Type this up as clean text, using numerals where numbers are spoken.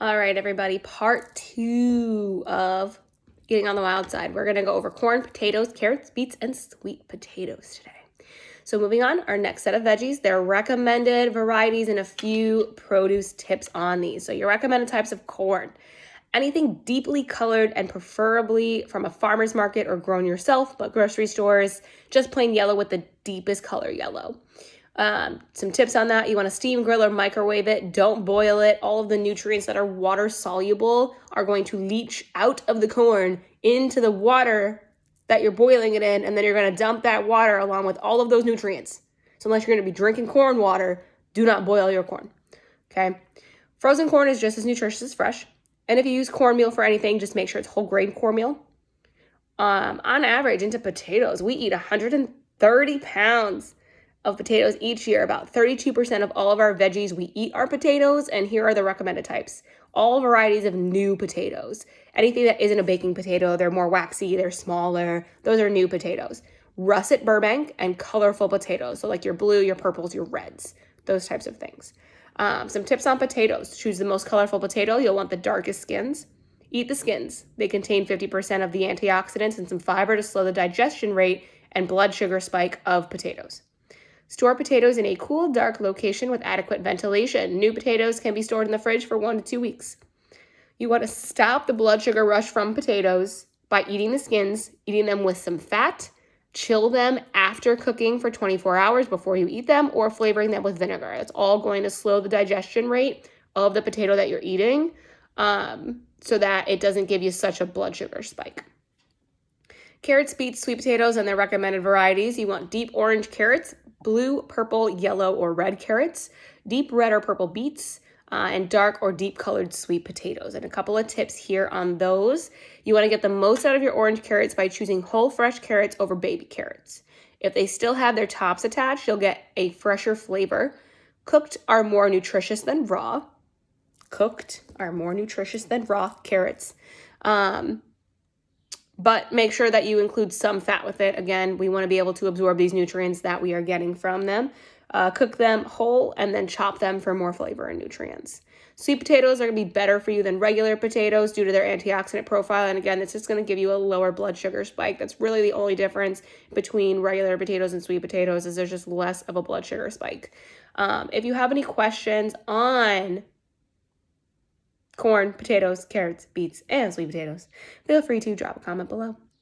All right, everybody, part 2 of eating on the wild side. We're gonna go over corn, potatoes, carrots, beets, and sweet potatoes today. So moving on, our next set of veggies, their recommended varieties and a few produce tips on these. So your recommended types of corn. Anything deeply colored and preferably from a farmer's market or grown yourself, but grocery stores, just plain yellow with the deepest color yellow. Some tips on that. You want to steam, grill, or microwave it. Don't boil it. All of the nutrients that are water soluble are going to leach out of the corn into the water that you're boiling it in, and then you're going to dump that water along with all of those nutrients. So unless you're going to be drinking corn water, do not boil your corn. Okay? Frozen corn is just as nutritious as fresh. And if you use cornmeal for anything, just make sure it's whole grain cornmeal. On average, into potatoes, we eat 130 pounds of potatoes each year. About 32% of all of our veggies we eat are potatoes, and here are the recommended types. All varieties of new potatoes. Anything that isn't a baking potato, they're more waxy, they're smaller. Those are new potatoes. Russet Burbank and colorful potatoes. So like your blue, your purples, your reds, those types of things. Some tips on potatoes. Choose the most colorful potato. You'll want the darkest skins. Eat the skins. They contain 50% of the antioxidants and some fiber to slow the digestion rate and blood sugar spike of potatoes. Store potatoes in a cool, dark location with adequate ventilation. New potatoes can be stored in the fridge for 1 to 2 weeks. You want to stop the blood sugar rush from potatoes by eating the skins, eating them with some fat, chill them after cooking for 24 hours before you eat them, or flavoring them with vinegar. It's all going to slow the digestion rate of the potato that you're eating so that it doesn't give you such a blood sugar spike. Carrots, beets, sweet potatoes, and their recommended varieties. You want deep orange carrots, blue, purple, yellow, or red carrots, deep red or purple beets, and dark or deep colored sweet potatoes. And a couple of tips here on those. You want to get the most out of your orange carrots by choosing whole fresh carrots over baby carrots. If they still have their tops attached, you'll get a fresher flavor. Cooked are more nutritious than raw. Carrots. But make sure that you include some fat with it. Again, we want to be able to absorb these nutrients that we are getting from them. Cook them whole and then chop them for more flavor and nutrients. Sweet potatoes are going to be better for you than regular potatoes due to their antioxidant profile. And again, it's just going to give you a lower blood sugar spike. That's really the only difference between regular potatoes and sweet potatoes is there's just less of a blood sugar spike. If you have any questions on corn, potatoes, carrots, beets, and sweet potatoes, feel free to drop a comment below.